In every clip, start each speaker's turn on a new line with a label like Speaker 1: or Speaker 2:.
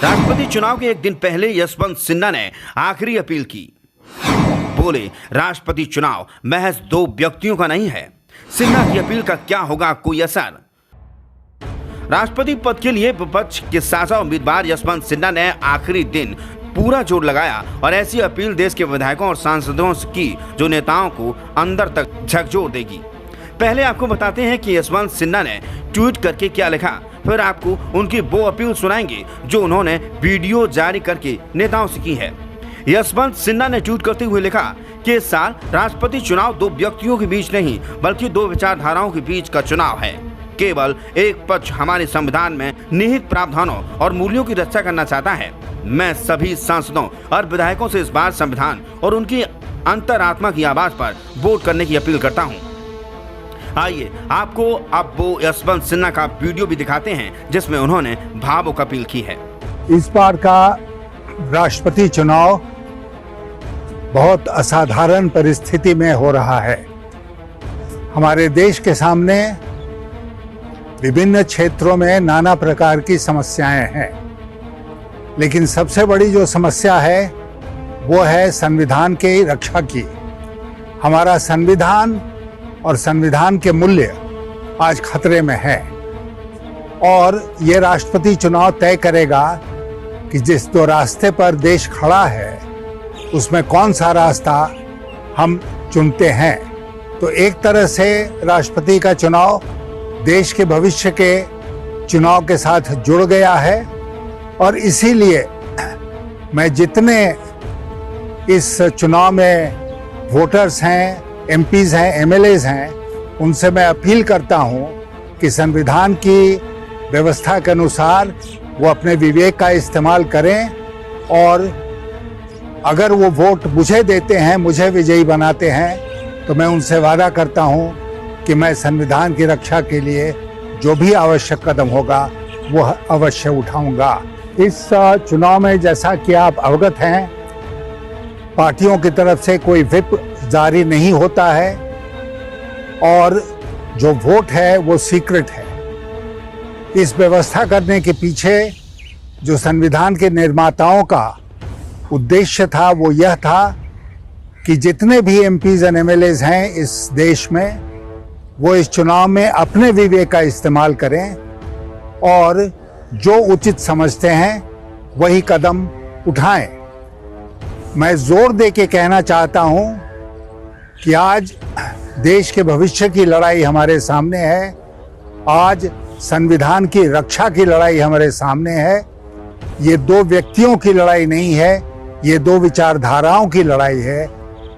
Speaker 1: राष्ट्रपति चुनाव के एक दिन पहले यशवंत सिन्हा ने आखिरी अपील की। बोले, राष्ट्रपति चुनाव महज दो व्यक्तियों का नहीं है। सिन्हा की अपील का क्या होगा कोई असर? राष्ट्रपति पद के लिए विपक्ष के साझा उम्मीदवार यशवंत सिन्हा ने आखिरी दिन पूरा जोर लगाया और ऐसी अपील देश के विधायकों और सांसदों से की जो नेताओं को अंदर तक झकझोर देगी। पहले आपको बताते हैं कि यशवंत सिन्हा ने ट्वीट करके क्या लिखा, फिर आपको उनकी वो अपील सुनाएंगे जो उन्होंने वीडियो जारी करके नेताओं से की है। यशवंत सिन्हा ने ट्वीट करते हुए लिखा कि इस साल राष्ट्रपति चुनाव दो व्यक्तियों के बीच नहीं बल्कि दो विचारधाराओं के बीच का चुनाव है। केवल एक पक्ष हमारे संविधान में निहित प्रावधानों और मूल्यों की रक्षा करना चाहता है। मैं सभी सांसदों और विधायकों से इस बार संविधान और उनकी अंतरात्मा की आवाज पर वोट करने की अपील करता हूं। आइए आपको अब वो यशवंत सिन्हा का वीडियो भी दिखाते हैं जिसमें उन्होंने भावुक अपील की है।
Speaker 2: इस बार का राष्ट्रपति चुनाव बहुत असाधारण परिस्थिति में हो रहा है। हमारे देश के सामने विभिन्न क्षेत्रों में नाना प्रकार की समस्याएं हैं, लेकिन सबसे बड़ी जो समस्या है वो है संविधान की रक्षा की। हमारा संविधान और संविधान के मूल्य आज खतरे में है और ये राष्ट्रपति चुनाव तय करेगा कि जिस दो रास्ते पर देश खड़ा है उसमें कौन सा रास्ता हम चुनते हैं। तो एक तरह से राष्ट्रपति का चुनाव देश के भविष्य के चुनाव के साथ जुड़ गया है और इसीलिए मैं जितने इस चुनाव में वोटर्स हैं, एमपीज हैं, एमएलएज हैं, उनसे मैं अपील करता हूं कि संविधान की व्यवस्था के अनुसार वो अपने विवेक का इस्तेमाल करें और अगर वो वोट मुझे देते हैं, मुझे विजयी बनाते हैं, तो मैं उनसे वादा करता हूं कि मैं संविधान की रक्षा के लिए जो भी आवश्यक कदम होगा वो अवश्य उठाऊंगा। इस चुनाव में जैसा कि आप अवगत हैं, पार्टियों की तरफ से कोई व्हिप जारी नहीं होता है और जो वोट है वो सीक्रेट है। इस व्यवस्था करने के पीछे जो संविधान के निर्माताओं का उद्देश्य था वो यह था कि जितने भी एमपीज और एमएलएज हैं इस देश में वो इस चुनाव में अपने विवेक का इस्तेमाल करें और जो उचित समझते हैं वही कदम उठाएं। मैं जोर दे के कहना चाहता हूं कि आज देश के भविष्य की लड़ाई हमारे सामने है। आज संविधान की रक्षा की लड़ाई हमारे सामने है। ये दो व्यक्तियों की लड़ाई नहीं है, ये दो विचारधाराओं की लड़ाई है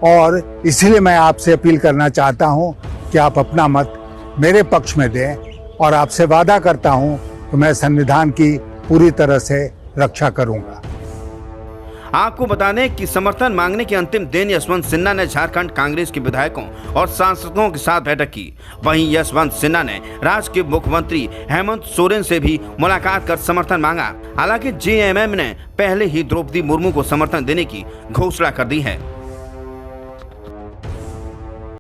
Speaker 2: और इसीलिए मैं आपसे अपील करना चाहता हूं कि आप अपना मत मेरे पक्ष में दें और आपसे वादा करता हूं कि मैं संविधान की पूरी तरह से रक्षा करूंगा।
Speaker 1: आपको बता दें कि समर्थन मांगने के अंतिम दिन यशवंत सिन्हा ने झारखंड कांग्रेस के विधायकों और सांसदों के साथ बैठक की। वहीं यशवंत सिन्हा ने राज्य के मुख्यमंत्री हेमंत सोरेन से भी मुलाकात कर समर्थन मांगा। हालांकि जेएमएम ने पहले ही द्रौपदी मुर्मू को समर्थन देने की घोषणा कर दी है।